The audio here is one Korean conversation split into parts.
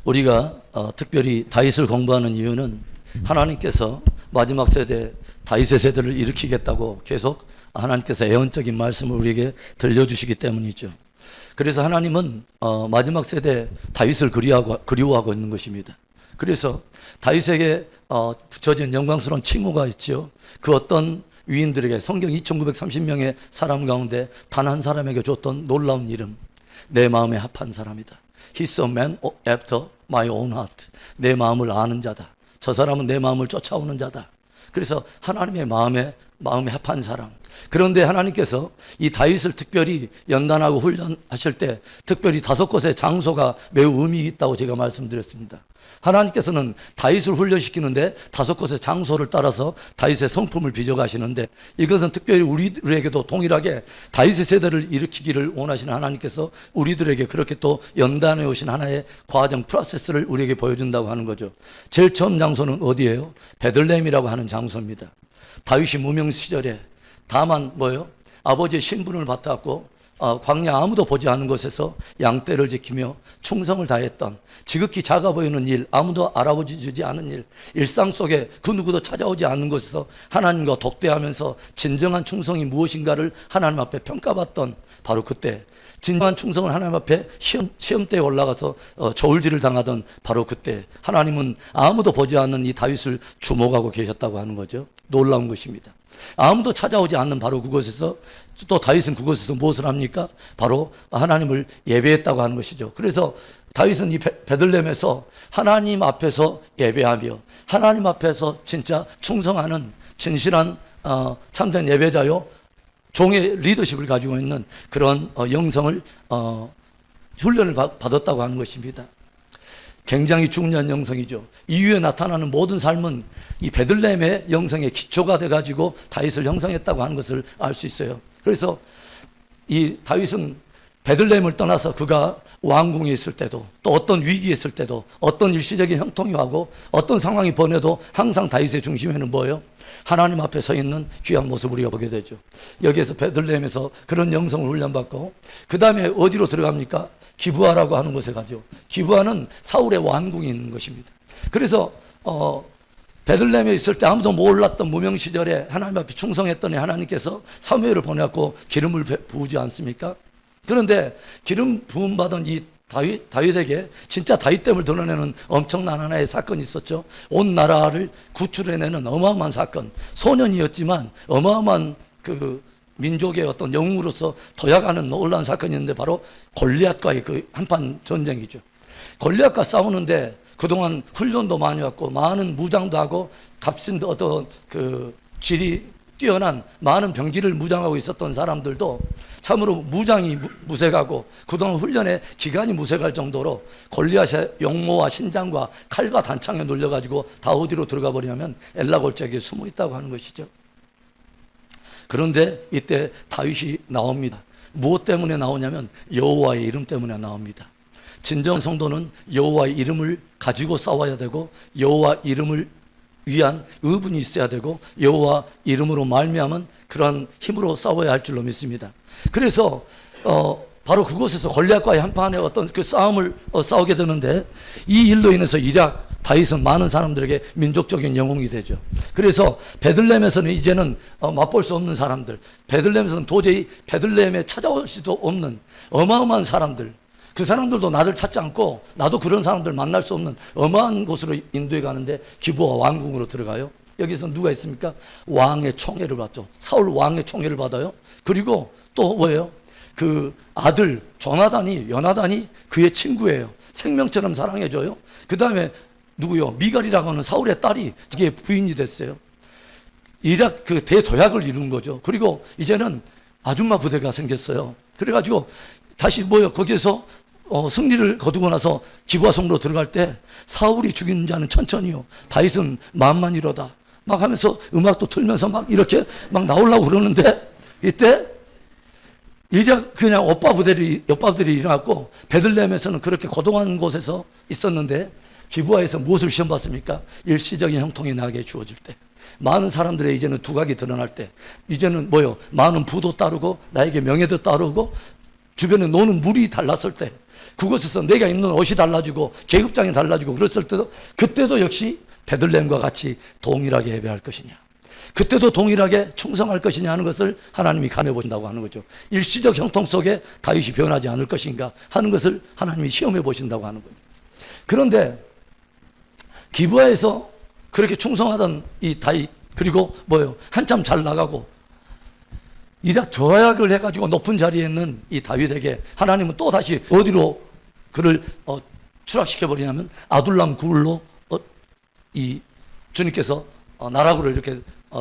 우리가 특별히 다윗을 공부하는 이유는 하나님께서 마지막 세대 다윗의 세대를 일으키겠다고 계속 하나님께서 예언적인 말씀을 우리에게 들려주시기 때문이죠. 그래서 하나님은 마지막 세대 다윗을 그리워하고 있는 것입니다. 그래서 다윗에게 붙여진 영광스러운 칭호가 있죠. 그 어떤 위인들에게 성경 2930명의 사람 가운데 단 한 사람에게 줬던 놀라운 이름, 내 마음에 합한 사람이다. He's a man after my own heart. 내 마음을 아는 자다. 저 사람은 내 마음을 쫓아오는 자다. 그래서 하나님의 마음에 합한 사람. 그런데 하나님께서 이 다윗을 특별히 연단하고 훈련하실 때 특별히 5곳의 장소가 매우 의미 있다고 제가 말씀드렸습니다. 하나님께서는 다윗을 훈련시키는데 5곳의 장소를 따라서 다윗의 성품을 빚어가시는데, 이것은 특별히 우리들에게도 동일하게 다윗의 세대를 일으키기를 원하시는 하나님께서 우리들에게 그렇게 또 연단해 오신 하나의 과정 프로세스를 우리에게 보여준다고 하는 거죠. 제일 처음 장소는 어디예요? 베들레헴이라고 하는 장소입니다. 다윗이 무명 시절에 다만 아버지의 신분을 받았고 광야 아무도 보지 않은 곳에서 양떼를 지키며 충성을 다했던, 지극히 작아 보이는 일, 아무도 알아보지 않은 일, 일상 속에 그 누구도 찾아오지 않는 곳에서 하나님과 독대하면서 진정한 충성이 무엇인가를 하나님 앞에 평가받던 바로 그때, 진정한 충성을 하나님 앞에 시험대에 올라가서 저울질을 당하던 바로 그때 하나님은 아무도 보지 않는 이 다윗을 주목하고 계셨다고 하는 거죠. 놀라운 것입니다. 아무도 찾아오지 않는 바로 그곳에서, 또 다윗은 그곳에서 무엇을 합니까? 바로 하나님을 예배했다고 하는 것이죠. 그래서 다윗은 이 베들레헴에서 하나님 앞에서 예배하며 하나님 앞에서 진짜 충성하는 진실한 참된 예배자요, 종의 리더십을 가지고 있는 그런 영성을 훈련을 받았다고 하는 것입니다. 굉장히 중요한 영성이죠. 이후에 나타나는 모든 삶은 이 베들레헴의 영성의 기초가 돼가지고 다윗을 형성했다고 하는 것을 알 수 있어요. 그래서 이 다윗은 베들레헴을 떠나서 그가 왕궁에 있을 때도, 또 어떤 위기에 있을 때도, 어떤 일시적인 형통이 와고 어떤 상황이 번해도 항상 다윗의 중심에는 뭐예요? 하나님 앞에 서 있는 귀한 모습을 우리가 보게 되죠. 여기에서 베들레헴에서 그런 영성을 훈련받고, 그 다음에 어디로 들어갑니까? 기브아라고 하는 곳에 가죠. 기브아는 사울의 왕궁이 있는 것입니다. 그래서 베들레헴에 있을 때 아무도 몰랐던 무명 시절에 하나님 앞에 충성했더니 하나님께서 사무엘을 보내갖고 기름을 부으지 않습니까? 그런데 기름 부음 받은 이 다윗에게 진짜 다윗됨을 드러내는 엄청난 하나의 사건이 있었죠. 온 나라를 구출해내는 어마어마한 사건. 소년이었지만 어마어마한 그 민족의 어떤 영웅으로서 도약하는 놀라운 사건이 있는데, 바로 골리앗과의 그 한판 전쟁이죠. 골리앗과 싸우는데 그동안 훈련도 많이 왔고 많은 무장도 하고 값진 어떤 그 질이 뛰어난 많은 병기를 무장하고 있었던 사람들도 참으로 무장이 무색하고 그동안 훈련의 기간이 무색할 정도로 골리앗의 용모와 신장과 칼과 단창에 놀려가지고 다 어디로 들어가 버리냐면 엘라 골짜기에 숨어 있다고 하는 것이죠. 그런데 이때 다윗이 나옵니다. 무엇 때문에 나오냐면 여호와의 이름 때문에 나옵니다. 진정 성도는 여호와의 이름을 가지고 싸워야 되고, 여호와 이름을 위한 의분이 있어야 되고, 여호와 이름으로 말미암은 그러한 힘으로 싸워야 할 줄로 믿습니다. 그래서 바로 그곳에서 골리앗과의 한판의 어떤 그 싸움을 싸우게 되는데, 이 일로 인해서 다윗은 많은 사람들에게 민족적인 영웅이 되죠. 그래서 베들레헴에서는 이제는 맛볼 수 없는 사람들, 베들레헴에서는 도저히 베들레헴에 찾아올 수도 없는 어마어마한 사람들, 그 사람들도 나를 찾지 않고 나도 그런 사람들 만날 수 없는 어마한 곳으로 인도해 가는데, 기브아 왕궁으로 들어가요. 여기서 누가 있습니까? 왕의 총애를 받죠. 사울 왕의 총애를 받아요. 그리고 또 뭐예요? 그 아들 요나단이 그의 친구예요. 생명처럼 사랑해줘요. 그 다음에 누구요? 미갈이라고 하는 사울의 딸이 그게 부인이 됐어요. 이락 그 대도약을 이룬 거죠. 그리고 이제는 아줌마 부대가 생겼어요. 그래가지고 다시 거기에서 승리를 거두고 나서 기브아 성으로 들어갈 때, 사울이 죽인 자는 천천히요, 다윗은 만만이로다 막 하면서 음악도 틀면서 막 이렇게 막 나오려고 그러는데, 이때 그냥 오빠 부들이 일어났고, 베들레헴에서는 그렇게 고동한 곳에서 있었는데 기브아에서 무엇을 시험 받습니까? 일시적인 형통이 나게 주어질 때, 많은 사람들의 이제는 두각이 드러날 때, 이제는 많은 부도 따르고 나에게 명예도 따르고 주변에 노는 물이 달랐을 때, 그곳에서 내가 입는 옷이 달라지고 계급장이 달라지고 그랬을 때도, 그때도 역시 베들레헴과 같이 동일하게 예배할 것이냐, 그때도 동일하게 충성할 것이냐 하는 것을 하나님이 감해 보신다고 하는 거죠. 일시적 형통 속에 다윗이 변하지 않을 것인가 하는 것을 하나님이 시험해 보신다고 하는 거죠. 그런데 기브아에서 그렇게 충성하던 이 다윗, 그리고 한참 잘 나가고 이락 저약을 해가지고 높은 자리에 있는 이 다윗에게 하나님은 또 다시 어디로 그를 추락시켜 버리냐면 아둘람 굴로 이 주님께서 나락으로 이렇게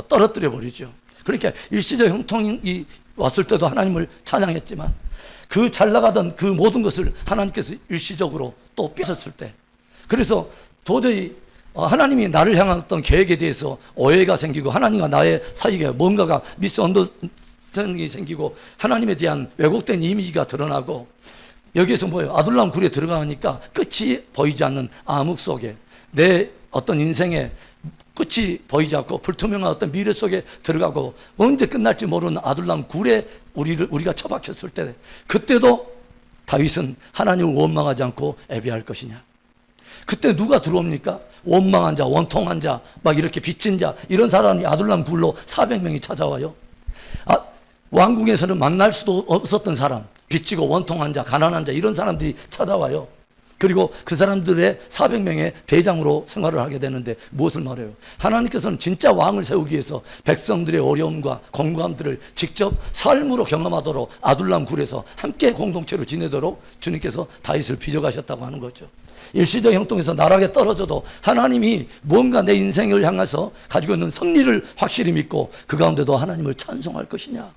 떨어뜨려 버리죠. 그러니까 일시적 형통이 왔을 때도 하나님을 찬양했지만 그 잘 나가던 그 모든 것을 하나님께서 일시적으로 또 뺏었을 때, 그래서 도저히 하나님이 나를 향한 어떤 계획에 대해서 오해가 생기고 하나님과 나의 사이에 뭔가가 미스언더스탠딩이 생기고 하나님에 대한 왜곡된 이미지가 드러나고, 여기에서 아둘람 굴에 들어가니까 끝이 보이지 않는 암흑 속에, 내 어떤 인생의 끝이 보이지 않고 불투명한 어떤 미래 속에 들어가고 언제 끝날지 모르는 아둘람 굴에 우리가 처박혔을 때, 그때도 다윗은 하나님을 원망하지 않고 예배할 것이냐. 그때 누가 들어옵니까? 원망한 자, 원통한 자, 막 이렇게 빚진 자, 이런 사람이 아둘람 굴로 400명이 찾아와요. 왕궁에서는 만날 수도 없었던 사람, 빚지고 원통한 자, 가난한 자, 이런 사람들이 찾아와요. 그리고 그 사람들의 400명의 대장으로 생활을 하게 되는데 무엇을 말해요? 하나님께서는 진짜 왕을 세우기 위해서 백성들의 어려움과 공고함들을 직접 삶으로 경험하도록 아둘람 굴에서 함께 공동체로 지내도록 주님께서 다윗을 빚어가셨다고 하는 거죠. 일시적 형통에서 나락에 떨어져도 하나님이 뭔가 내 인생을 향해서 가지고 있는 승리를 확실히 믿고 그 가운데도 하나님을 찬송할 것이냐.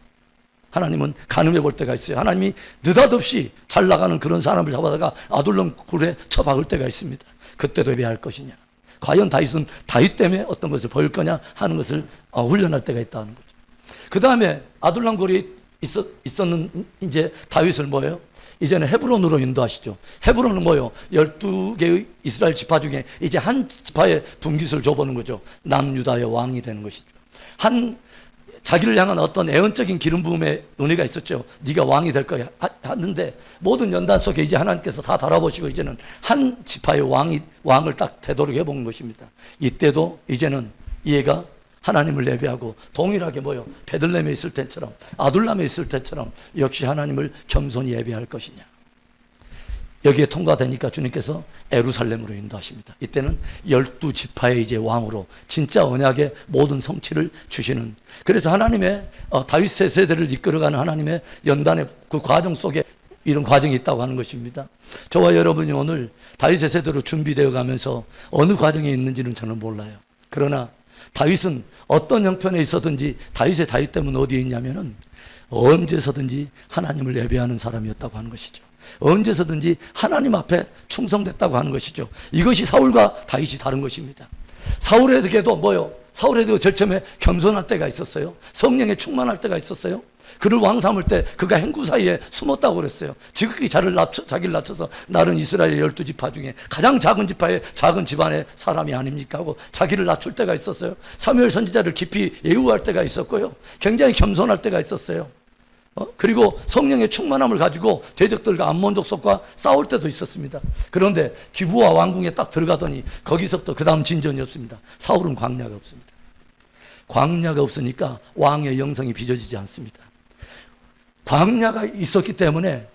하나님은 가늠해 볼 때가 있어요. 하나님이 느닷없이 잘 나가는 그런 사람을 잡아다가 아둘람 굴에 처박을 때가 있습니다. 그때도 예배할 것이냐. 과연 다윗은 다윗 때문에 어떤 것을 보일 거냐 하는 것을 훈련할 때가 있다는 거죠. 그 다음에 아둘람 굴에 있었는 이제 다윗을 이제는 헤브론으로 인도하시죠. 헤브론은 12개의 이스라엘 지파 중에 이제 한 지파의 분깃을 줘보는 거죠. 남유다의 왕이 되는 것이죠. 자기를 향한 어떤 애언적인 기름 부음의 은혜가 있었죠. 네가 왕이 될 거야 하는데, 모든 연단 속에 이제 하나님께서 다 달아보시고 이제는 한 지파의 왕을 딱 되도록 해본 것입니다. 이때도 이제는 얘가 하나님을 예배하고 동일하게 베들레헴에 있을 때처럼 아둘람에 있을 때처럼 역시 하나님을 겸손히 예배할 것이냐. 여기에 통과되니까 주님께서 예루살렘으로 인도하십니다. 이때는 12지파의 이제 왕으로 진짜 언약의 모든 성취를 주시는, 그래서 하나님의 다윗 세대를 이끌어가는 하나님의 연단의 그 과정 속에 이런 과정이 있다고 하는 것입니다. 저와 여러분이 오늘 다윗의 세대로 준비되어 가면서 어느 과정에 있는지는 저는 몰라요. 그러나 다윗은 어떤 형편에 있었든지 다윗의 다윗 때문에 어디에 있냐면은 언제서든지 하나님을 예배하는 사람이었다고 하는 것이죠. 언제서든지 하나님 앞에 충성됐다고 하는 것이죠. 이것이 사울과 다윗이 다른 것입니다. 사울에게도 사울에게도 절처음에 겸손할 때가 있었어요. 성령에 충만할 때가 있었어요. 그를 왕 삼을 때 그가 행구 사이에 숨었다고 그랬어요. 지극히 자기를 낮춰서 나는 이스라엘 12지파 중에 가장 작은 지파의 작은 집안의 사람이 아닙니까 하고 자기를 낮출 때가 있었어요. 사무엘 선지자를 깊이 예우할 때가 있었고요. 굉장히 겸손할 때가 있었어요. 그리고 성령의 충만함을 가지고 대적들과 암몬 족속과 싸울 때도 있었습니다. 그런데 기브아 왕궁에 딱 들어가더니 거기서부터 그 다음 진전이 없습니다. 사울은 광야가 없습니다. 광야가 없으니까 왕의 영성이 빚어지지 않습니다. 광야가 있었기 때문에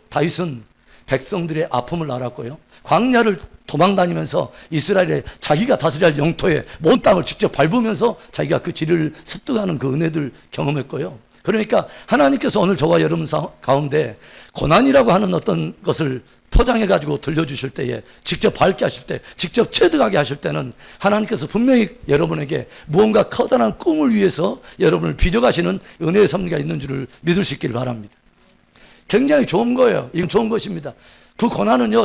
다윗은 백성들의 아픔을 알았고요. 광야를 도망다니면서 이스라엘의 자기가 다스릴 영토에 먼 땅을 직접 밟으면서 자기가 그 지를 습득하는 그 은혜들 경험했고요. 그러니까 하나님께서 오늘 저와 여러분 가운데 고난이라고 하는 어떤 것을 포장해가지고 들려주실 때에, 직접 밟게 하실 때, 직접 체득하게 하실 때는 하나님께서 분명히 여러분에게 무언가 커다란 꿈을 위해서 여러분을 빚어가시는 은혜의 섭리가 있는 줄을 믿을 수 있기를 바랍니다. 굉장히 좋은 거예요. 이건 좋은 것입니다. 그 고난은요,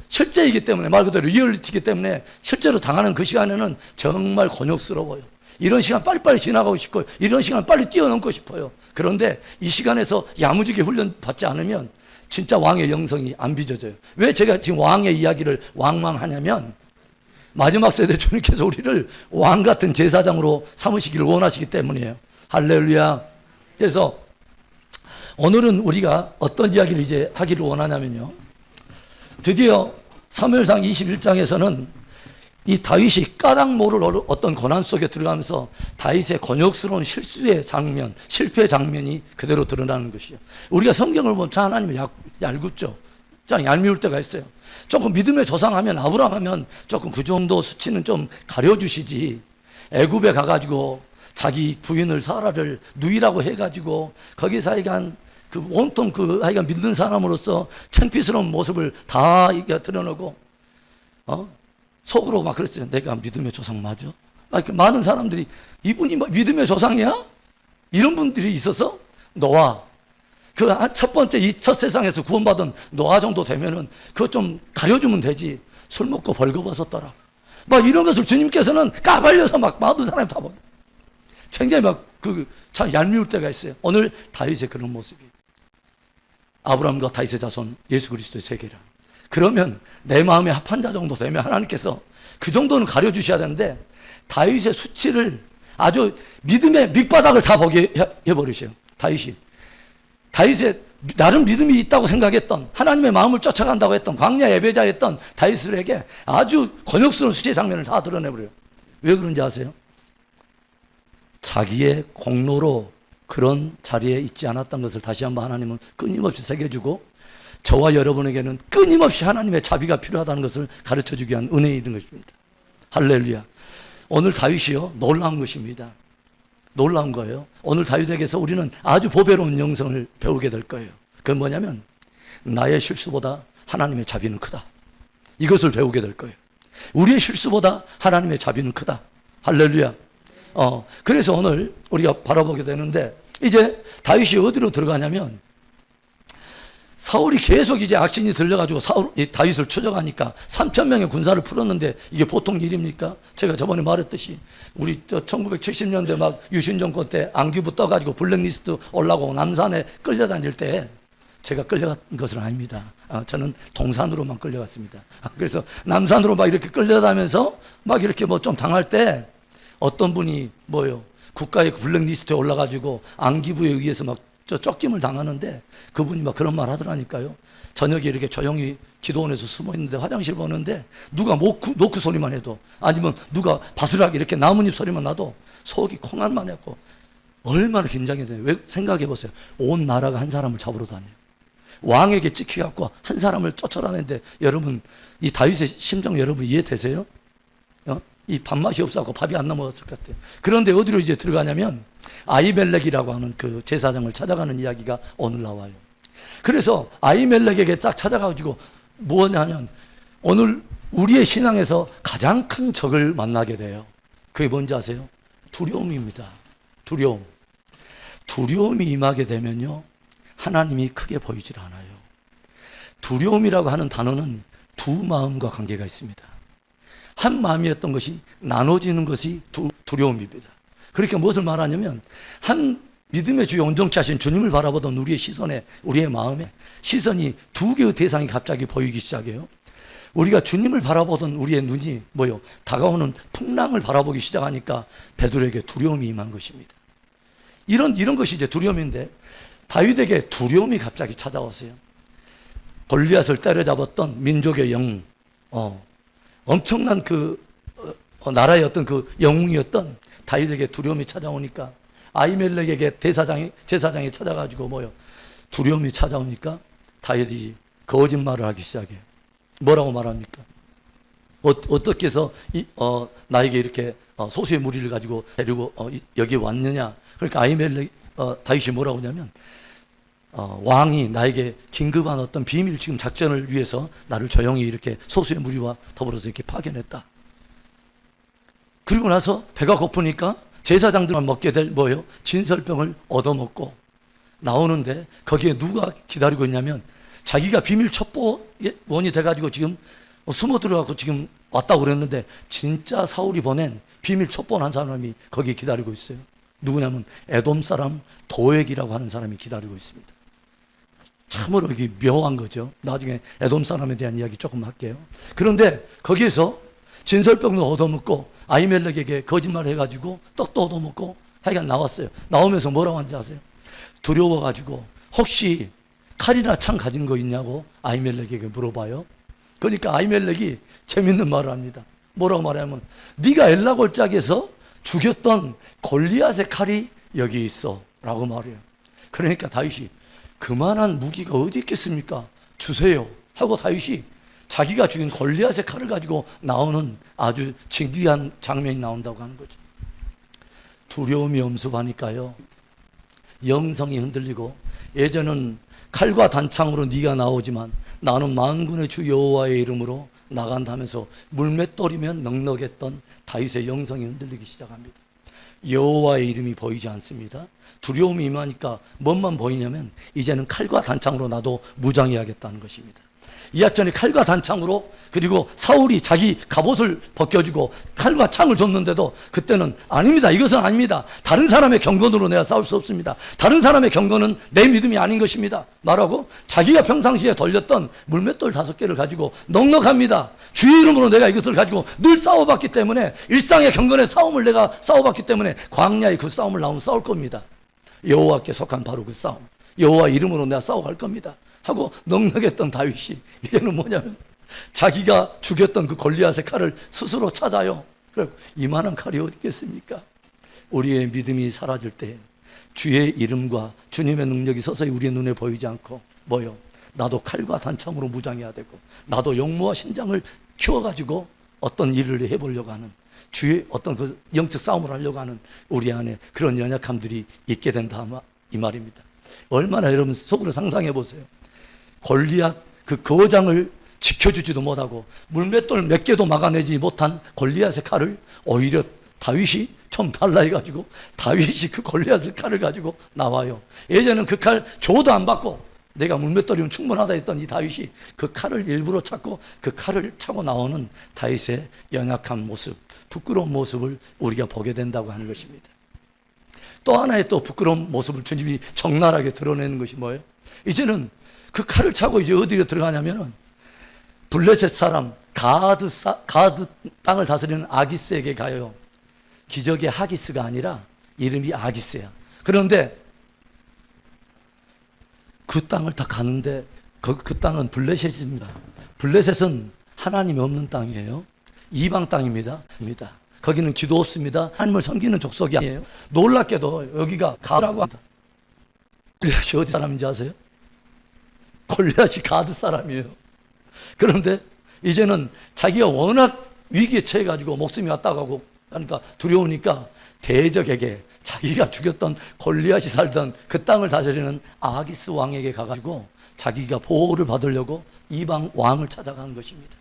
실제이기 때문에, 말 그대로 리얼리티이기 때문에 실제로 당하는 그 시간에는 정말 곤욕스러워요. 이런 시간 빨리빨리 지나가고 싶고 이런 시간 빨리 뛰어넘고 싶어요. 그런데 이 시간에서 야무지게 훈련 받지 않으면 진짜 왕의 영성이 안 빚어져요. 왜 제가 지금 왕의 이야기를 왕왕하냐면, 마지막 세대 주님께서 우리를 왕 같은 제사장으로 삼으시기를 원하시기 때문이에요. 할렐루야. 그래서 오늘은 우리가 어떤 이야기를 이제 하기를 원하냐면요. 드디어 사무엘상 21장에서는 이 다윗이 까닭 모를 어떤 고난 속에 들어가면서 다윗의 곤욕스러운 실수의 장면, 실패의 장면이 그대로 드러나는 것이요. 우리가 성경을 보면 참 하나님이 얄궂죠. 참 얄미울 때가 있어요. 조금 믿음의 조상하면 아브라함 하면 조금 그 정도 수치는 좀 가려주시지. 애굽에 가가지고 자기 부인을 사라를 누이라고 해가지고 거기서 하여간 그 온통 그 하여간 믿는 사람으로서 창피스러운 모습을 다 드러내고 속으로 막 그랬어요. 내가 믿음의 조상 맞아? 많은 사람들이 이분이 믿음의 조상이야? 이런 분들이 있어서 노아 그 첫 번째 이 첫 세상에서 구원받은 노아 정도 되면은 그거 좀 가려주면 되지. 술 먹고 벌거벗었더라. 막 이런 것을 주님께서는 까발려서 막 많은 사람이 다 보고 굉장히 막 참 얄미울 때가 있어요. 오늘 다윗의 그런 모습이 아브라함과 다윗의 자손 예수 그리스도의 세계라. 그러면 내 마음에 합한 자 정도 되면 하나님께서 그 정도는 가려주셔야 되는데 다윗의 수치를 아주 믿음의 밑바닥을 다 보게 해버리셔요. 다윗의 나름 믿음이 있다고 생각했던 하나님의 마음을 쫓아간다고 했던 광야 예배자였던 다윗에게 아주 곤욕스러운 수치의 장면을 다 드러내버려요. 왜 그런지 아세요? 자기의 공로로 그런 자리에 있지 않았던 것을 다시 한번 하나님은 끊임없이 새겨주고 저와 여러분에게는 끊임없이 하나님의 자비가 필요하다는 것을 가르쳐주기 위한 은혜의 일인 것입니다. 할렐루야. 오늘 다윗이요 놀라운 것입니다. 놀라운 거예요. 오늘 다윗에게서 우리는 아주 보배로운 영성을 배우게 될 거예요. 그건 뭐냐면 나의 실수보다 하나님의 자비는 크다. 이것을 배우게 될 거예요. 우리의 실수보다 하나님의 자비는 크다. 할렐루야. 그래서 오늘 우리가 바라보게 되는데 이제 다윗이 어디로 들어가냐면 사울이 계속 이제 악신이 들려가지고 다윗을 추적하니까 3,000명의 군사를 풀었는데 이게 보통 일입니까? 제가 저번에 말했듯이 우리 1970년대 막 유신 정권 때 안기부 떠가지고 블랙리스트 올라가고 남산에 끌려다닐 때 제가 끌려간 것은 아닙니다. 저는 동산으로만 끌려갔습니다. 그래서 남산으로 막 이렇게 끌려다면서 막 이렇게 뭐 좀 당할 때 어떤 분이 국가의 블랙리스트에 올라가지고 안기부에 의해서 막 쫓김을 당하는데 그분이 막 그런 말 하더라니까요. 저녁에 이렇게 조용히 기도원에서 숨어 있는데 화장실 보는데 누가 노크 소리만 해도 아니면 누가 바스락 이렇게 나뭇잎 소리만 나도 속이 콩알만 했고 얼마나 긴장이 돼요. 왜 생각해 보세요. 온 나라가 한 사람을 잡으러 다녀요. 왕에게 찍혀갖고 한 사람을 쫓아다니는데 여러분 이 다윗의 심정 여러분 이해되세요? 이 밥맛이 없어갖고 밥이 안 넘어갔을 것 같아요. 그런데 어디로 이제 들어가냐면 아히멜렉이라고 하는 그 제사장을 찾아가는 이야기가 오늘 나와요. 그래서 아히멜렉에게 딱 찾아가지고 뭐냐면 오늘 우리의 신앙에서 가장 큰 적을 만나게 돼요. 그게 뭔지 아세요? 두려움입니다. 두려움이 임하게 되면요 하나님이 크게 보이질 않아요. 두려움이라고 하는 단어는 두 마음과 관계가 있습니다. 한 마음이었던 것이 나눠지는 것이 두려움입니다. 그러니까 무엇을 말하냐면 한 믿음의 주요 온전케 하신 주님을 바라보던 우리의 시선에 우리의 마음에 시선이 두 개의 대상이 갑자기 보이기 시작해요. 우리가 주님을 바라보던 우리의 눈이 다가오는 풍랑을 바라보기 시작하니까 베드로에게 두려움이 임한 것입니다. 이런 것이 이제 두려움인데 다윗에게 두려움이 갑자기 찾아왔어요. 골리앗을 때려잡았던 민족의 영웅, 엄청난 나라의 어떤 그 영웅이었던 다윗에게 두려움이 찾아오니까 아히멜렉에게 제사장이 찾아가지고 두려움이 찾아오니까 다윗이 거짓말을 하기 시작해요. 뭐라고 말합니까? 어떻게 해서 나에게 이렇게 소수의 무리를 가지고 데리고 여기 왔느냐? 그러니까 다윗이 뭐라고 하냐면 왕이 나에게 긴급한 어떤 비밀 지금 작전을 위해서 나를 조용히 이렇게 소수의 무리와 더불어서 이렇게 파견했다. 그리고 나서 배가 고프니까 제사장들만 먹게 될 진설병을 얻어먹고 나오는데 거기에 누가 기다리고 있냐면 자기가 비밀 첩보원이 돼가지고 지금 숨어 들어가고 지금 왔다고 그랬는데 진짜 사울이 보낸 비밀 첩보원 한 사람이 거기에 기다리고 있어요. 누구냐면 에돔 사람 도액이라고 하는 사람이 기다리고 있습니다. 참으로 이게 묘한 거죠. 나중에 에돔 사람에 대한 이야기 조금 할게요. 그런데 거기에서 진설병도 얻어먹고 아히멜렉에게 거짓말을 해가지고 떡도 얻어먹고 하여간 나왔어요. 나오면서 뭐라고 하는지 아세요? 두려워가지고 혹시 칼이나 창 가진 거 있냐고 아히멜렉에게 물어봐요. 그러니까 아히멜렉이 재밌는 말을 합니다. 뭐라고 말하냐면 네가 엘라 골짜기에서 죽였던 골리앗의 칼이 여기 있어 라고 말해요. 그러니까 다윗이 그만한 무기가 어디 있겠습니까? 주세요 하고 다윗이 자기가 죽인 골리앗의 칼을 가지고 나오는 아주 진귀한 장면이 나온다고 하는 거죠. 두려움이 엄습하니까요, 영성이 흔들리고, 예전은 칼과 단창으로 네가 나오지만 나는 만군의 주 여호와의 이름으로 나간다면서 물맷돌이면 넉넉했던 다윗의 영성이 흔들리기 시작합니다. 여호와의 이름이 보이지 않습니다. 두려움이 임하니까 뭔만 보이냐면 이제는 칼과 단창으로 나도 무장해야겠다는 것입니다. 이하전에 칼과 단창으로, 그리고 사울이 자기 갑옷을 벗겨주고 칼과 창을 줬는데도 그때는 아닙니다, 이것은 아닙니다, 다른 사람의 경건으로 내가 싸울 수 없습니다, 다른 사람의 경건은 내 믿음이 아닌 것입니다 말하고 자기가 평상시에 돌렸던 물맷돌 5개를 가지고 넉넉합니다, 주의 이름으로 내가 이것을 가지고 늘 싸워봤기 때문에, 일상의 경건의 싸움을 내가 싸워봤기 때문에 광야의 그 싸움을 나오면 싸울 겁니다. 여호와께 속한 바로 그 싸움, 여호와 이름으로 내가 싸워갈 겁니다 하고 넉넉했던 다윗이 이게는 뭐냐면 자기가 죽였던 그 골리앗의 칼을 스스로 찾아요. 그리고 이만한 칼이 어디 있겠습니까? 우리의 믿음이 사라질 때 주의 이름과 주님의 능력이 서서히 우리의 눈에 보이지 않고 뭐요? 나도 칼과 단창으로 무장해야 되고 나도 용모와 신장을 키워가지고 어떤 일을 해보려고 하는, 주의 어떤 그 영적 싸움을 하려고 하는 우리 안에 그런 연약함들이 있게 된다 이 말입니다. 얼마나 여러분 속으로 상상해 보세요. 골리앗 그 거장을 지켜주지도 못하고 물맷돌 몇 개도 막아내지 못한 골리앗의 칼을 오히려 다윗이 좀 달라 해가지고 다윗이 그 골리앗의 칼을 가지고 나와요. 예전에는 그 칼 줘도 안 받고 내가 물맷돌이면 충분하다 했던 이 다윗이 그 칼을 일부러 찾고 그 칼을 차고 나오는 다윗의 연약한 모습, 부끄러운 모습을 우리가 보게 된다고 하는 것입니다. 또 하나의 또 부끄러운 모습을 주님이 적나라하게 드러내는 것이 뭐예요? 이제는 그 칼을 차고 이제 어디로 들어가냐면은 블레셋 사람 가드 땅을 다스리는 아기스에게 가요. 기적의 하기스가 아니라 이름이 아기스야. 그런데 그 땅을 다 가는데 그 땅은 블레셋입니다. 블레셋은 하나님이 없는 땅이에요. 이방 땅입니다. 거기는 기도 없습니다. 하나님을 섬기는 족속이 아니에요. 놀랍게도 여기가 가드라고 합니다. 골리앗이 어디 사람인지 아세요? 골리앗이 가드 사람이에요. 그런데 이제는 자기가 워낙 위기에 처해가지고 목숨이 왔다 가고 하니까 두려우니까 대적에게, 자기가 죽였던 골리앗이 살던 그 땅을 다스리는 아기스 왕에게 가가지고 자기가 보호를 받으려고 이방 왕을 찾아간 것입니다.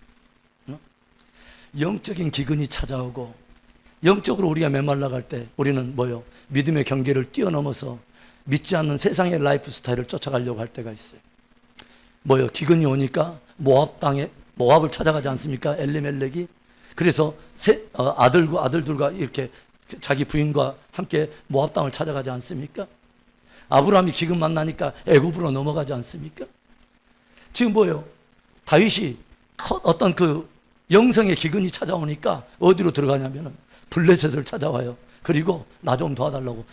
영적인 기근이 찾아오고 영적으로 우리가 메말라갈 때 우리는 뭐요? 믿음의 경계를 뛰어넘어서 믿지 않는 세상의 라이프 스타일을 쫓아가려고 할 때가 있어요. 뭐요? 기근이 오니까 모압을 찾아가지 않습니까? 엘리멜렉이. 그래서 아들들과 이렇게 자기 부인과 함께 모압 땅을 찾아가지 않습니까? 아브라함이 기근 만나니까 애굽으로 넘어가지 않습니까? 지금 뭐요? 다윗이 어떤 그 영성의 기근이 찾아오니까 어디로 들어가냐면은 블레셋을 찾아와요. 그리고 나 좀 도와달라고,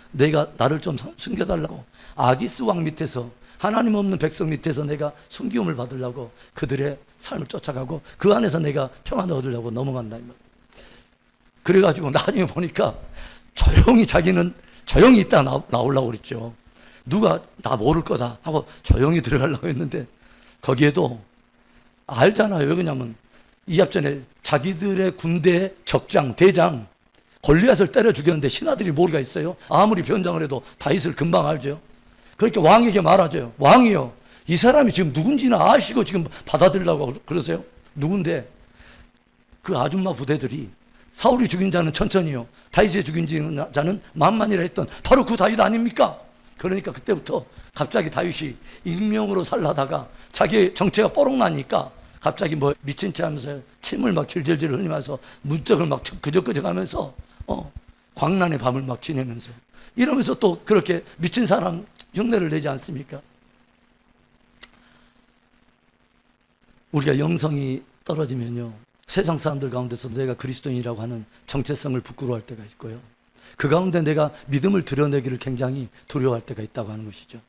나를 좀 숨겨달라고, 아기스 왕 밑에서, 하나님 없는 백성 밑에서 내가 숨기움을 받으려고 그들의 삶을 쫓아가고 그 안에서 내가 평안을 얻으려고 넘어간다. 그래가지고 나중에 보니까 자기는 조용히 있다 나오려고 그랬죠. 누가 나 모를 거다 하고 조용히 들어가려고 했는데 거기에도 알잖아요. 왜 그러냐면 이합전에 자기들의 군대의 적장, 대장 골리앗을 때려 죽였는데 신하들이 모르가 있어요. 아무리 변장을 해도 다윗을 금방 알죠. 그렇게 왕에게 말하죠. 왕이요, 이 사람이 지금 누군지는 아시고 지금 받아들이려고 그러세요? 누군데? 그 아줌마 부대들이 사울이 죽인 자는 천천히요, 다윗이 죽인 자는 만만이라 했던 바로 그 다윗 아닙니까? 그러니까 그때부터 갑자기 다윗이 익명으로 살라다가 자기의 정체가 뽀록 나니까 갑자기 뭐 미친 체 하면서 침을 막 질질질 흘리면서 문짝을 막 그적그적 하면서 광란의 밤을 막 지내면서 이러면서 또 그렇게 미친 사람 흉내를 내지 않습니까? 우리가 영성이 떨어지면요, 세상 사람들 가운데서 내가 그리스도인이라고 하는 정체성을 부끄러워할 때가 있고요, 그 가운데 내가 믿음을 드러내기를 굉장히 두려워할 때가 있다고 하는 것이죠.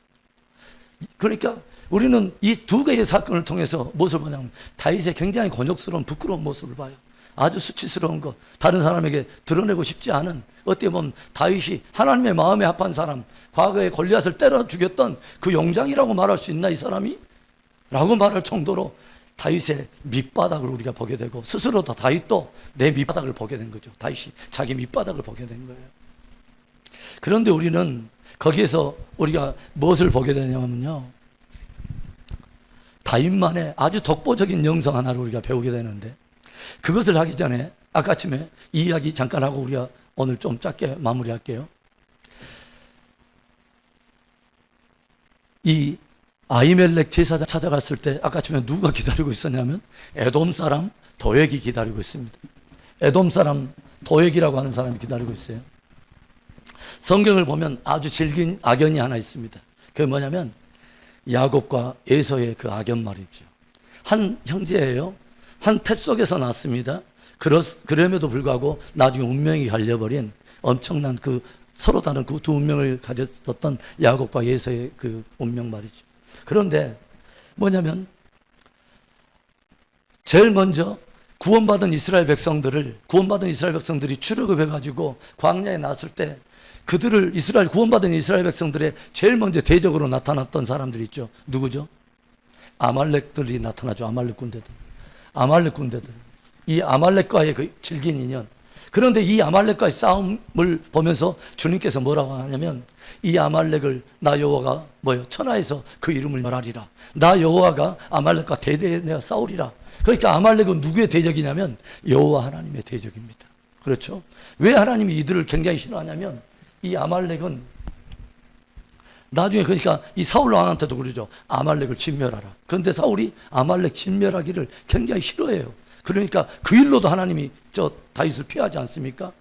그러니까 우리는 이 두 개의 사건을 통해서 무엇을 보냐면 다윗의 굉장히 곤욕스러운 부끄러운 모습을 봐요. 아주 수치스러운 것, 다른 사람에게 드러내고 싶지 않은, 어떻게 보면 다윗이 하나님의 마음에 합한 사람, 과거에 골리앗을 때려 죽였던 그 용장이라고 말할 수 있나 이 사람이? 라고 말할 정도로 다윗의 밑바닥을 우리가 보게 되고, 스스로도 다윗도 내 밑바닥을 보게 된 거죠. 다윗이 자기 밑바닥을 보게 된 거예요. 그런데 우리는 거기에서 우리가 무엇을 보게 되냐면요, 다윗만의 아주 독보적인 영성 하나를 우리가 배우게 되는데, 그것을 하기 전에 아까 아침에 이 이야기 잠깐 하고 우리가 오늘 좀 짧게 마무리할게요. 이 아히멜렉 제사장 찾아갔을 때 아까 아침에 누가 기다리고 있었냐면 에돔 사람 도액이 기다리고 있습니다. 에돔 사람 도액이라고 하는 사람이 기다리고 있어요. 성경을 보면 아주 질긴 악연이 하나 있습니다. 그게 뭐냐면 야곱과 에서의 그 악연 말이죠. 한 형제예요. 한 태 속에서 났습니다. 그럼에도 불구하고 나중에 운명이 갈려버린 엄청난 그 서로 다른 그 두 운명을 가졌었던 야곱과 에서의 그 운명 말이죠. 그런데 뭐냐면 제일 먼저 구원받은 이스라엘 백성들이 출애굽해가지고 광야에 나왔을 때 그들을 구원받은 이스라엘 백성들의 제일 먼저 대적으로 나타났던 사람들이 있죠. 누구죠? 아말렉들이 나타나죠. 아말렉 군대들. 이 아말렉과의 그 질긴 인연. 그런데 이 아말렉과의 싸움을 보면서 주님께서 뭐라고 하냐면 이 아말렉을 나 여호와가 천하에서 그 이름을 멸하리라. 나 여호와가 아말렉과 대대에 내가 싸우리라. 그러니까 아말렉은 누구의 대적이냐면 여호와 하나님의 대적입니다. 그렇죠? 왜 하나님이 이들을 굉장히 싫어하냐면 이 아말렉은 나중에 그러니까 이 사울 왕한테도 그러죠. 아말렉을 진멸하라. 그런데 사울이 아말렉 진멸하기를 굉장히 싫어해요. 그러니까 그 일로도 하나님이 다윗을 피하지 않습니까?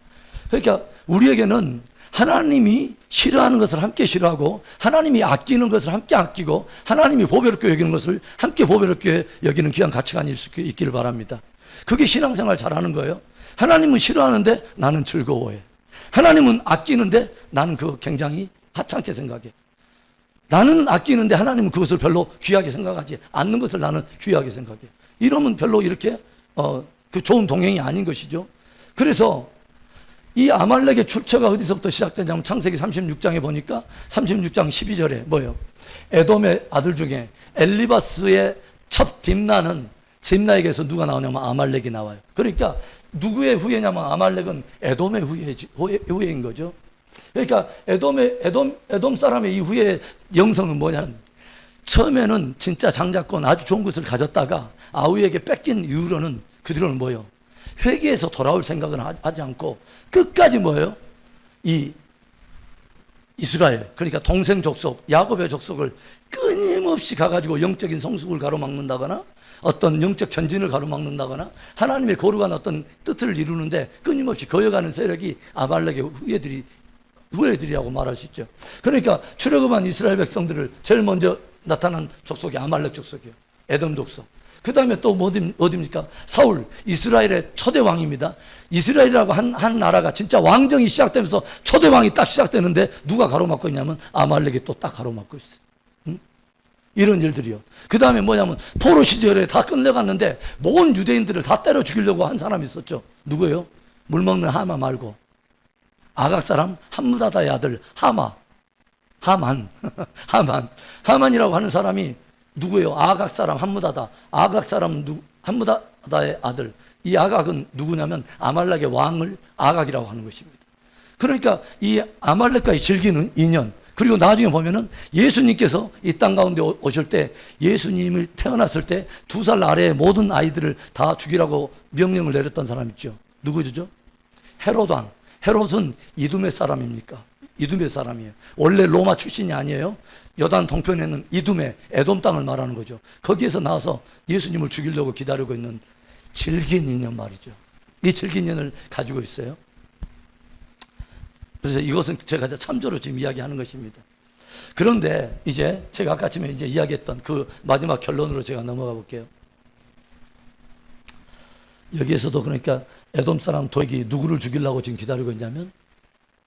그러니까 우리에게는 하나님이 싫어하는 것을 함께 싫어하고 하나님이 아끼는 것을 함께 아끼고 하나님이 보배롭게 여기는 것을 함께 보배롭게 여기는 귀한 가치관이 있기를 바랍니다. 그게 신앙생활 잘하는 거예요. 하나님은 싫어하는데 나는 즐거워해. 하나님은 아끼는데 나는 그거 굉장히 하찮게 생각해. 나는 아끼는데 하나님은 그것을 별로 귀하게 생각하지 않는 것을 나는 귀하게 생각해. 이러면 별로 이렇게 그 좋은 동행이 아닌 것이죠. 그래서 이 아말렉의 출처가 어디서부터 시작되냐면 창세기 36장에 보니까 36장 12절에 뭐예요? 에돔의 아들 중에 엘리바스의 첩 딥나에게서 누가 나오냐면 아말렉이 나와요. 그러니까 누구의 후예냐면 아말렉은 에돔의 후예인 거죠. 그러니까 에돔 사람의 이 후예의 영성은 뭐냐면 처음에는 진짜 장자권 아주 좋은 것을 가졌다가 아우에게 뺏긴 이후로는 그들은 뭐예요? 회개해서 돌아올 생각은 하지 않고 끝까지 뭐예요? 이 이스라엘, 그러니까 동생 족속, 야곱의 족속을 끊임없이 가가지고 영적인 성숙을 가로막는다거나 어떤 영적 전진을 가로막는다거나 하나님의 거룩한 어떤 뜻을 이루는데 끊임없이 거여가는 세력이 아말렉의 후예들이라고 말할 수 있죠. 그러니까 출애굽한 이스라엘 백성들을 제일 먼저 나타난 족속이 아말렉 족속이에요. 에돔 족속. 그 다음에 또 어디입니까? 사울, 이스라엘의 초대 왕입니다. 이스라엘이라고 한 나라가 진짜 왕정이 시작되면서 초대 왕이 딱 시작되는데 누가 가로막고 있냐면 아말렉이 또 딱 가로막고 있어요. 응? 이런 일들이요. 그 다음에 뭐냐면 포로 시절에 다 끝내갔는데 모든 유대인들을 다 때려 죽이려고 한 사람이 있었죠. 누구예요? 물 먹는 하마 말고 아각 사람 함무다다의 아들 하만이라고 하는 사람이 누구예요? 아각 사람 함무다다. 아각 사람은 함무다다의 아들. 이 아각은 누구냐면 아말렉의 왕을 아각이라고 하는 것입니다. 그러니까 이 아말렉과의 질기는 인연, 그리고 나중에 보면은 예수님께서 이 땅 가운데 오실 때 예수님을 태어났을 때 2살 아래의 모든 아이들을 다 죽이라고 명령을 내렸던 사람 있죠. 누구죠? 헤롯 왕. 헤롯은 이두메 사람입니까? 이두메 사람이에요. 원래 로마 출신이 아니에요. 요단 동편에는 이두메, 에돔 땅을 말하는 거죠. 거기에서 나와서 예수님을 죽이려고 기다리고 있는 질긴 인연 말이죠. 이 질긴 인연을 가지고 있어요. 그래서 이것은 제가 참조로 지금 이야기하는 것입니다. 그런데 이제 제가 아까 아침에 이제 이야기했던 그 마지막 결론으로 제가 넘어가 볼게요. 여기에서도 그러니까 에돔 사람 도액이 누구를 죽이려고 지금 기다리고 있냐면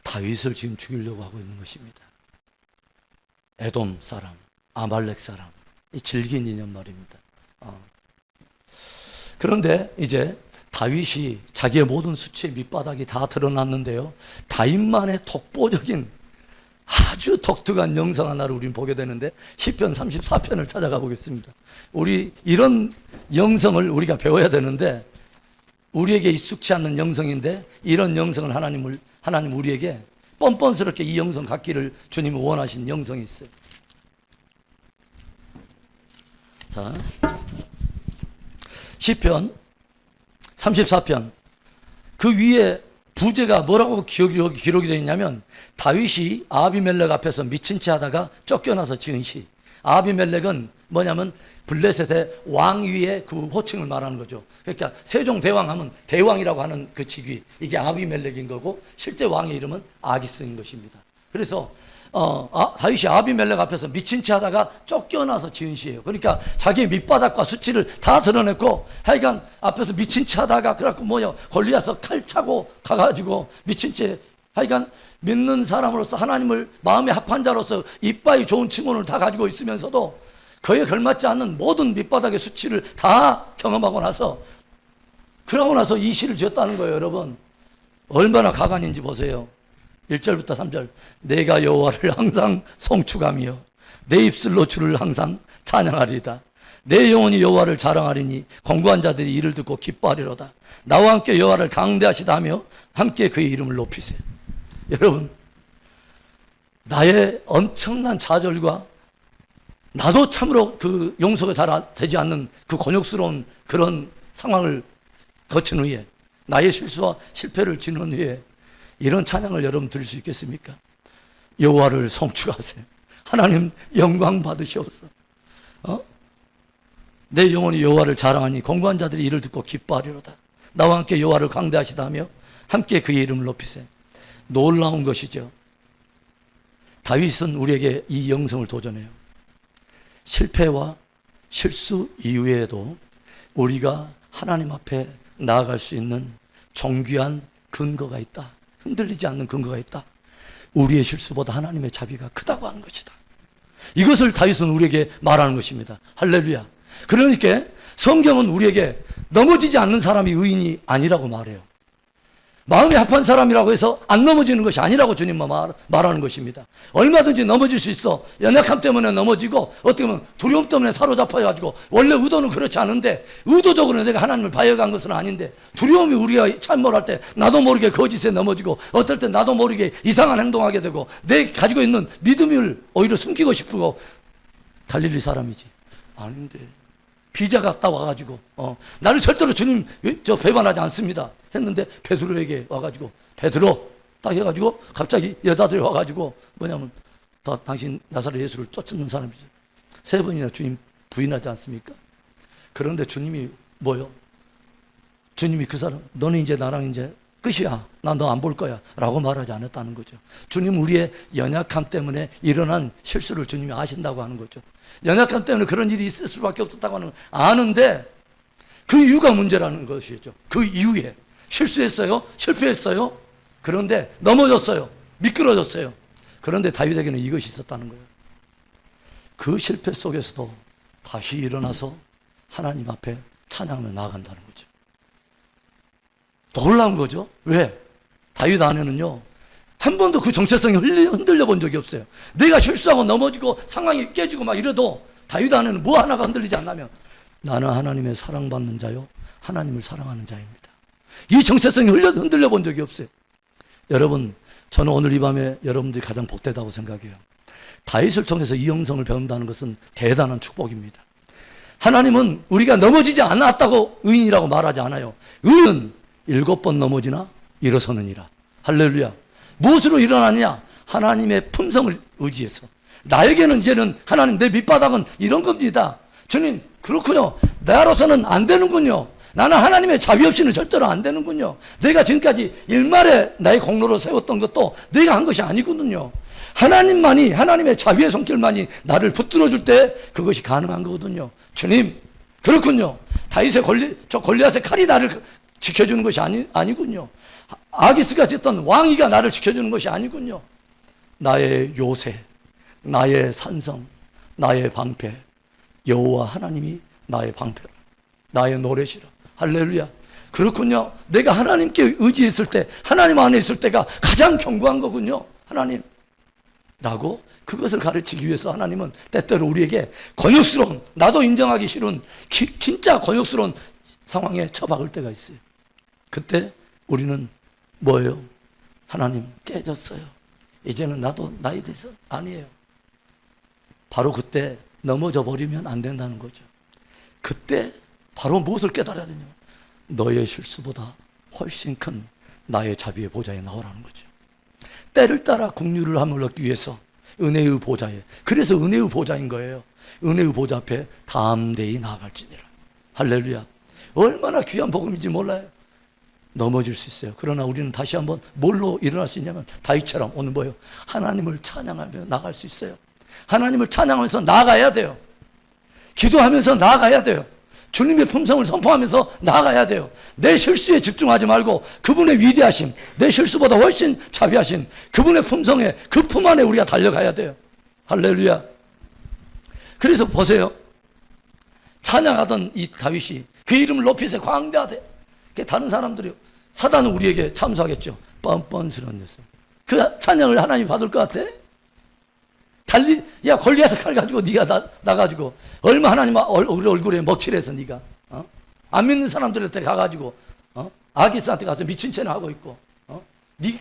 다윗을 지금 죽이려고 하고 있는 것입니다. 에돔 사람, 아말렉 사람. 이 질긴 인연 말입니다. 그런데 이제 다윗이 자기의 모든 수치의 밑바닥이 다 드러났는데요. 다윗만의 독보적인 아주 독특한 영성 하나를 우리는 보게 되는데 시편 34편을 찾아가 보겠습니다. 우리 이런 영성을 우리가 배워야 되는데 우리에게 익숙치 않는 영성인데 이런 영성을 하나님 우리에게 뻔뻔스럽게 이 영성 갖기를 주님이 원하신 영성이 있어요. 자, 시편 34편 그 위에 부제가 뭐라고 기록이 되어 있냐면 다윗이 아비멜렉 앞에서 미친 채 하다가 쫓겨나서 지은 시. 아비멜렉은 뭐냐면 블레셋의 왕 위의 그 호칭을 말하는 거죠. 그러니까 세종대왕 하면 대왕이라고 하는 그 직위, 이게 아비멜렉인 거고 실제 왕의 이름은 아기스인 것입니다. 그래서 다윗이 아비멜렉 앞에서 미친 채 하다가 쫓겨나서 지은 시예요. 그러니까 자기의 밑바닥과 수치를 다 드러냈고 하여간 앞에서 미친 채 하다가 그래갖고 골리앗서 칼 차고 가가지고 미친 채 하여간 믿는 사람으로서 하나님을 마음에 합한 자로서 이빠이 좋은 칭호를 다 가지고 있으면서도 그에 걸맞지 않는 모든 밑바닥의 수치를 다 경험하고 나서 그러고 나서 이 시를 지었다는 거예요. 여러분 얼마나 가관인지 보세요. 1절부터 3절 내가 여호와를 항상 송축하며 내 입술로 주를 항상 찬양하리이다. 내 영혼이 여호와를 자랑하리니 공고한 자들이 이를 듣고 기뻐하리로다. 나와 함께 여호와를 강대하시다며 함께 그의 이름을 높이세. 여러분 나의 엄청난 좌절과 나도 참으로 그 용서가 잘 되지 않는 그 곤욕스러운 그런 상황을 거친 후에 나의 실수와 실패를 지는 후에 이런 찬양을 여러분 들을 수 있겠습니까? 여호와를 송축하세요. 하나님 영광 받으시옵소서. 내 영혼이 여호와를 자랑하니 공고한 자들이 이를 듣고 기뻐하리로다. 나와 함께 여호와를 강대하시다며 함께 그의 이름을 높이세요. 놀라운 것이죠. 다윗은 우리에게 이 영성을 도전해요. 실패와 실수 이후에도 우리가 하나님 앞에 나아갈 수 있는 존귀한 근거가 있다. 흔들리지 않는 근거가 있다. 우리의 실수보다 하나님의 자비가 크다고 하는 것이다. 이것을 다윗은 우리에게 말하는 것입니다. 할렐루야. 그러니까 성경은 우리에게 넘어지지 않는 사람이 의인이 아니라고 말해요. 마음이 합한 사람이라고 해서 안 넘어지는 것이 아니라고 주님은 말하는 것입니다. 얼마든지 넘어질 수 있어. 연약함 때문에 넘어지고 어떻게 보면 두려움 때문에 사로잡혀가지고 원래 의도는 그렇지 않은데 의도적으로 내가 하나님을 바여간 것은 아닌데 두려움이 우리가 참모할 때 나도 모르게 거짓에 넘어지고 어떨 때 나도 모르게 이상한 행동하게 되고 내 가지고 있는 믿음을 오히려 숨기고 싶고 갈릴리 사람이지. 아닌데 비자가 딱 와가지고 나를 절대로 주님 배반하지 않습니다 했는데 베드로에게 와가지고 베드로 딱 해가지고 갑자기 여자들이 와가지고 뭐냐면 당신 나사렛 예수를 쫓는 사람이죠. 3번이나 주님 부인하지 않습니까? 그런데 주님이 뭐요? 주님이 그 사람 너는 이제 나랑 이제 끝이야. 나 너 안 볼 거야 라고 말하지 않았다는 거죠. 주님 우리의 연약함 때문에 일어난 실수를 주님이 아신다고 하는 거죠. 연약함 때문에 그런 일이 있을 수밖에 없었다고 하는 아는데 그 이유가 문제라는 것이죠. 그 이후에 실수했어요. 실패했어요. 그런데 넘어졌어요. 미끄러졌어요. 그런데 다윗에게는 이것이 있었다는 거예요. 그 실패 속에서도 다시 일어나서 하나님 앞에 찬양하며 나아간다는 거죠. 놀라운 거죠. 왜? 다윗 안에는요 한 번도 그 정체성이 흔들려 본 적이 없어요. 내가 실수하고 넘어지고 상황이 깨지고 막 이래도 다윗 안에는 뭐 하나가 흔들리지 않냐면 나는 하나님의 사랑받는 자요 하나님을 사랑하는 자입니다. 이 정체성이 흔들려 본 적이 없어요. 여러분 저는 오늘 이 밤에 여러분들이 가장 복되다고 생각해요. 다윗을 통해서 이 영성을 배운다는 것은 대단한 축복입니다. 하나님은 우리가 넘어지지 않았다고 의인이라고 말하지 않아요. 의인은 7번 넘어지나 일어서느니라. 할렐루야. 무엇으로 일어나느냐? 하나님의 품성을 의지해서. 나에게는 이제는 하나님 내 밑바닥은 이런 겁니다. 주님 그렇군요. 나로서는 안 되는군요. 나는 하나님의 자비 없이는 절대로 안 되는군요. 내가 지금까지 일말에 나의 공로로 세웠던 것도 내가 한 것이 아니거든요. 하나님만이 하나님의 자비의 손길만이 나를 붙들어 줄 때 그것이 가능한 거거든요. 주님 그렇군요. 다윗의 골리앗의 칼이 나를 지켜주는 것이 아니군요. 아기스가 짓던 왕위가 나를 지켜주는 것이 아니군요. 나의 요새, 나의 산성, 나의 방패, 여호와 하나님이 나의 방패라, 나의 노래시라. 할렐루야. 그렇군요. 내가 하나님께 의지했을 때, 하나님 안에 있을 때가 가장 견고한 거군요. 하나님 라고 그것을 가르치기 위해서 하나님은 때때로 우리에게 곤욕스러운, 나도 인정하기 싫은 진짜 곤욕스러운 상황에 처박을 때가 있어요. 그때 우리는 뭐예요? 하나님 깨졌어요, 이제는 나도 나이 돼서 아니에요. 바로 그때 넘어져 버리면 안 된다는 거죠. 그때 바로 무엇을 깨달아야 되냐? 너의 실수보다 훨씬 큰 나의 자비의 보좌에 나오라는 거죠. 때를 따라 긍휼을 함을 얻기 위해서 은혜의 보좌에, 그래서 은혜의 보좌인 거예요. 은혜의 보좌 앞에 담대히 나아갈지니라. 할렐루야. 얼마나 귀한 복음인지 몰라요. 넘어질 수 있어요. 그러나 우리는 다시 한번 뭘로 일어날 수 있냐면 다윗처럼 오늘 뭐예요? 하나님을 찬양하며 나갈 수 있어요. 하나님을 찬양하면서 나아가야 돼요. 기도하면서 나아가야 돼요. 주님의 품성을 선포하면서 나아가야 돼요. 내 실수에 집중하지 말고 그분의 위대하심, 내 실수보다 훨씬 자비하신 그분의 품성에, 그 품 안에 우리가 달려가야 돼요. 할렐루야. 그래서 보세요. 찬양하던 이 다윗이 그 이름을 높이세 광대하되, 다른 사람들이, 사단은 우리에게 참수하겠죠. 뻔뻔스러운 녀석. 그 찬양을 하나님 받을 것 같아? 달리, 야, 골리앗을 칼 가지고 네가 나가지고 얼마 하나님 우리 얼굴에 먹칠해서 네가 안 믿는 사람들한테 가가지고 아기스한테 가서 미친 체나 하고 있고 네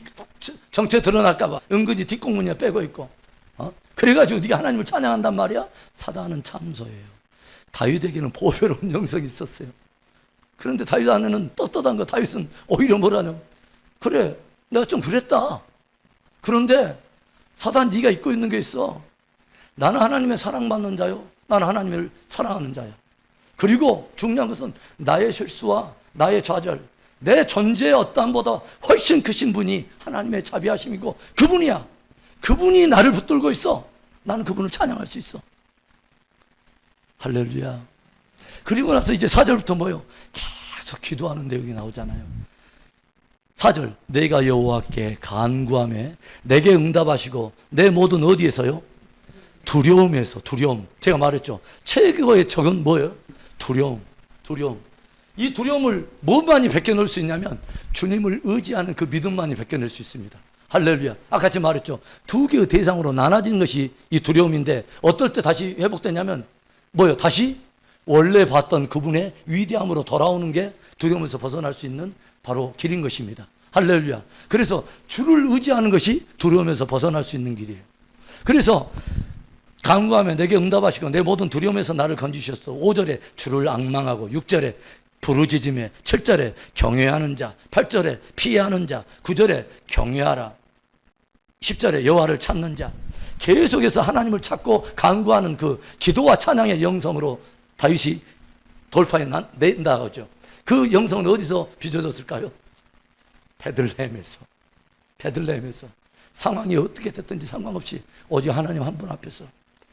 정체 드러날까봐 은근히 뒷공문에 빼고 있고 그래가지고 네가 하나님을 찬양한단 말이야? 사단은 참소예요. 다윗에게는 보배로운 영성이 있었어요. 그런데 다윗 안에는 떳떳한 거. 다윗은 오히려 뭐라냐? 그래, 내가 좀 그랬다. 그런데 사단, 네가 잊고 있는 게 있어. 나는 하나님의 사랑받는 자요, 나는 하나님을 사랑하는 자야. 그리고 중요한 것은 나의 실수와 나의 좌절, 내 존재의 어떠함보다 훨씬 크신 분이 하나님의 자비하심이고 그분이야. 그분이 나를 붙들고 있어. 나는 그분을 찬양할 수 있어. 할렐루야. 그리고 나서 이제 4절부터 뭐요? 계속 기도하는 내용이 나오잖아요. 4절, 내가 여호와께 간구하며 내게 응답하시고 내 모든 어디에서요? 두려움에서. 두려움, 제가 말했죠. 최고의 적은 뭐예요? 두려움. 이 두려움을 뭐만이 벗겨낼 수 있냐면 주님을 의지하는 그 믿음만이 벗겨낼 수 있습니다. 할렐루야. 아까 같이 말했죠. 두 개의 대상으로 나눠진 것이 이 두려움인데 어떨 때 다시 회복되냐면 뭐예요? 다시 원래 봤던 그분의 위대함으로 돌아오는 게 두려움에서 벗어날 수 있는 바로 길인 것입니다. 할렐루야. 그래서 주를 의지하는 것이 두려움에서 벗어날 수 있는 길이에요. 그래서 간구하며 내게 응답하시고 내 모든 두려움에서 나를 건지셨어. 5절에 주를 앙망하고, 6절에 부르짖으며, 7절에 경외하는 자, 8절에 피하는 자, 9절에 경외하라, 10절에 여호와를 찾는 자. 계속해서 하나님을 찾고 간구하는 그 기도와 찬양의 영성으로 다윗이 돌파해 나가죠. 그 영성은 어디서 빚어졌을까요? 베들레헴에서. 상황이 어떻게 됐든지 상관없이 오직 하나님 한 분 앞에서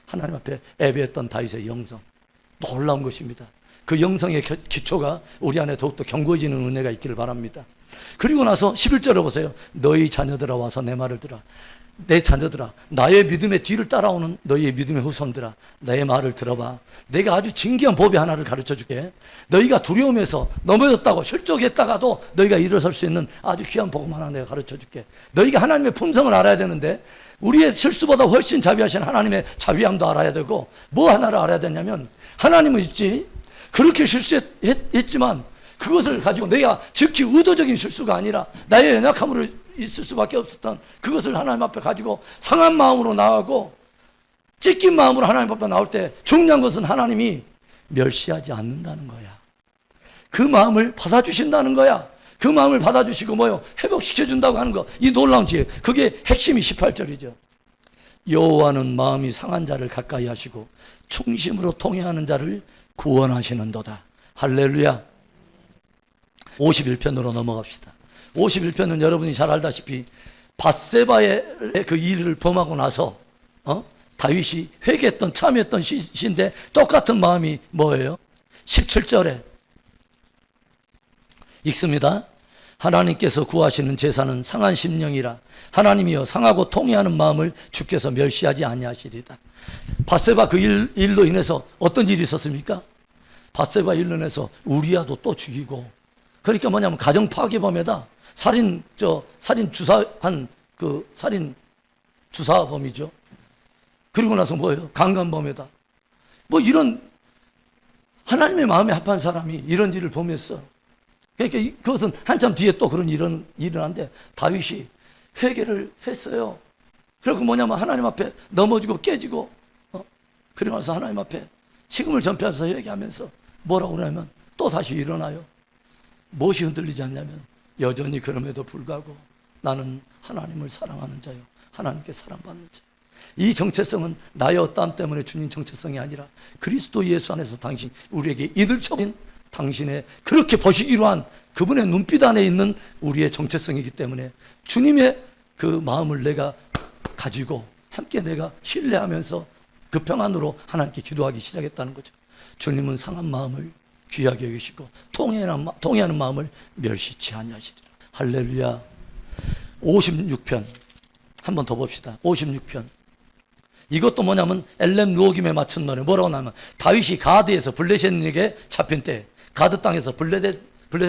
하나님 앞에 예배했던 다윗의 영성, 놀라운 것입니다. 그 영성의 기초가 우리 안에 더욱더 견고해지는 은혜가 있기를 바랍니다. 그리고 나서 11절에 보세요. 너희 자녀들아 와서 내 말을 들어. 내 자녀들아, 나의 믿음의 뒤를 따라오는 너희의 믿음의 후손들아, 나의 말을 들어봐. 내가 아주 진귀한 법의 하나를 가르쳐 줄게. 너희가 두려움에서 넘어졌다고 실족했다가도 너희가 일어설 수 있는 아주 귀한 복음 하나 내가 가르쳐 줄게. 너희가 하나님의 품성을 알아야 되는데 우리의 실수보다 훨씬 자비하신 하나님의 자비함도 알아야 되고 뭐 하나를 알아야 되냐면 하나님은 있지, 그렇게 실수했지만 그것을 가지고 내가 즉히 의도적인 실수가 아니라 나의 연약함으로 있을 수밖에 없었던 그것을 하나님 앞에 가지고 상한 마음으로 나가고 찢긴 마음으로 하나님 앞에 나올 때 중요한 것은 하나님이 멸시하지 않는다는 거야. 그 마음을 받아주신다는 거야. 그 마음을 받아주시고 뭐요? 회복시켜준다고 하는 거. 이 놀라운 지혜. 그게 핵심이 18절이죠. 여호와는 마음이 상한 자를 가까이 하시고 충심으로 통회하는 자를 구원하시는도다. 할렐루야. 51편으로 넘어갑시다. 51편은 여러분이 잘 알다시피 밧세바의 그 일을 범하고 나서 다윗이 회개했던, 참여했던 시인데 똑같은 마음이 뭐예요? 17절에 읽습니다. 하나님께서 구하시는 제사는 상한 심령이라 하나님이여 상하고 통회하는 마음을 주께서 멸시하지 아니하시리다. 밧세바 그 일로 인해서 어떤 일이 있었습니까? 밧세바 일로 인해서 우리아도 또 죽이고, 그러니까 뭐냐면 가정 파괴범에다 살인 주사한 그 살인 주사범이죠. 그리고 나서 뭐예요? 강간범에다 뭐 이런 하나님의 마음에 합한 사람이 이런 일을 보면서, 그러니까 그것은 한참 뒤에 또 그런 일은 일어난데 다윗이 회개를 했어요. 그리고 뭐냐면 하나님 앞에 넘어지고 깨지고, 그리고 나서 하나님 앞에 식음을 전폐하면서 회개하면서 뭐라고 그러냐면 또 다시 일어나요. 무엇이 흔들리지 않냐면 여전히 그럼에도 불구하고 나는 하나님을 사랑하는 자요, 하나님께 사랑받는 자. 이 정체성은 나의 어떠함 때문에 주님 정체성이 아니라 그리스도 예수 안에서 당신 우리에게 이들처럼 당신의 그렇게 보시기로 한 그분의 눈빛 안에 있는 우리의 정체성이기 때문에 주님의 그 마음을 내가 가지고 함께 내가 신뢰하면서 그 평안으로 하나님께 기도하기 시작했다는 거죠. 주님은 상한 마음을 귀하게 여기시고 통회하는 마음을 멸시치 아니하시리라. 할렐루야. 56편 한번 더 봅시다. 56편. 이것도 뭐냐면 엘렘 루오김에 맞춘 노래. 뭐라고 하냐면 다윗이 가드에서 블레셋에게 잡힌 때, 가드 땅에서 블레셋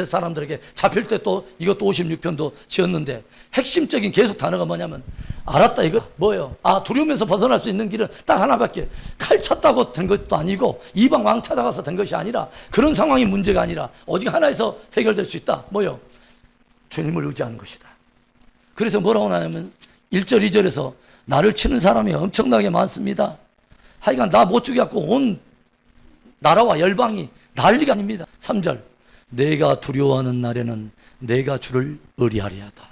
사람들에게 잡힐 때 또 이것도 56편도 지었는데 핵심적인 계속 단어가 뭐냐면 알았다, 이거 뭐예요? 두려움에서 벗어날 수 있는 길은 딱 하나밖에, 칼 쳤다고 된 것도 아니고 이방 왕 찾아가서 된 것이 아니라, 그런 상황이 문제가 아니라 오직 하나에서 해결될 수 있다. 뭐예요? 주님을 의지하는 것이다. 그래서 뭐라고 하냐면 1절 2절에서 나를 치는 사람이 엄청나게 많습니다. 하여간 나 못 죽여갖고 온 나라와 열방이 난리가 아닙니다. 3절 내가 두려워하는 날에는 내가 주를 의지하리이다.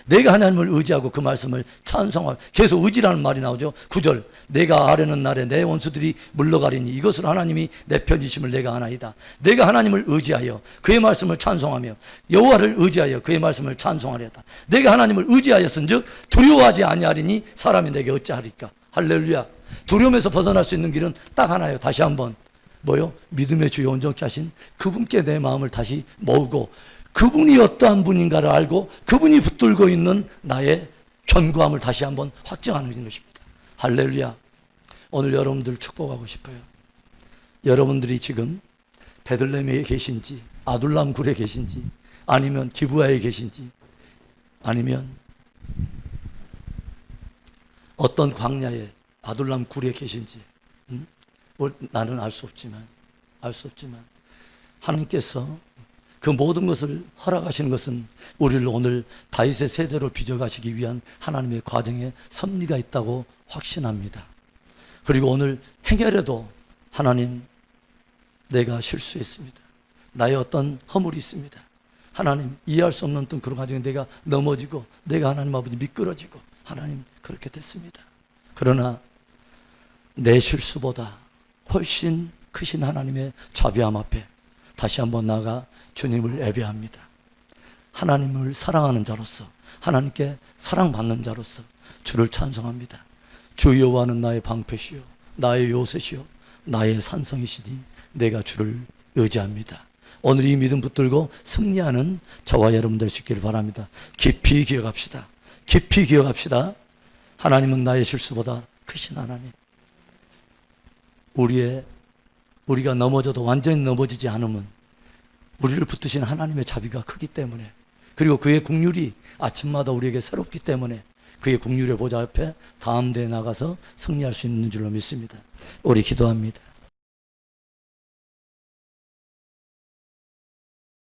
내가 하나님을 의지하고 그 말씀을 찬송하고, 계속 의지라는 말이 나오죠. 9절 내가 아뢰는 날에 내 원수들이 물러가리니 이것으로 하나님이 내 편지심을 내가 아나이다. 내가 하나님을 의지하여 그의 말씀을 찬송하며 여호와를 의지하여 그의 말씀을 찬송하리이다. 내가 하나님을 의지하였은즉 두려워하지 아니하리니 사람이 내게 어찌하리까. 할렐루야. 두려움에서 벗어날 수 있는 길은 딱 하나예요. 다시 한번 뭐요? 믿음의 주요 온전케 하신 그분께 내 마음을 다시 모으고 그분이 어떠한 분인가를 알고 그분이 붙들고 있는 나의 견고함을 다시 한번 확증하는 것입니다. 할렐루야. 오늘 여러분들 축복하고 싶어요. 여러분들이 지금 베들레헴에 계신지, 아둘람 굴에 계신지, 아니면 기브아에 계신지, 아니면 어떤 광야에 아둘람 굴에 계신지, 나는 알 수 없지만 하나님께서 그 모든 것을 허락하시는 것은 우리를 오늘 다윗의 세대로 빚어가시기 위한 하나님의 과정에 섭리가 있다고 확신합니다. 그리고 오늘 행여라도 하나님, 내가 실수했습니다. 나의 어떤 허물이 있습니다. 하나님, 이해할 수 없는 어떤 그런 과정에 내가 넘어지고 내가 하나님 아버지 미끄러지고 하나님 그렇게 됐습니다. 그러나 내 실수보다 훨씬 크신 하나님의 자비함 앞에 다시 한번 나아가 주님을 예배합니다. 하나님을 사랑하는 자로서, 하나님께 사랑받는 자로서 주를 찬송합니다. 주 여호와는 나의 방패시요 나의 요새시요 나의 산성이시니 내가 주를 의지합니다. 오늘 이 믿음 붙들고 승리하는 저와 여러분 될 수 있기를 바랍니다. 깊이 기억합시다. 깊이 기억합시다. 하나님은 나의 실수보다 크신 하나님. 우리가 넘어져도 완전히 넘어지지 않으면 우리를 붙드신 하나님의 자비가 크기 때문에, 그리고 그의 긍휼이 아침마다 우리에게 새롭기 때문에 그의 긍휼의 보좌 앞에 다음 대에 나가서 승리할 수 있는 줄로 믿습니다. 우리 기도합니다.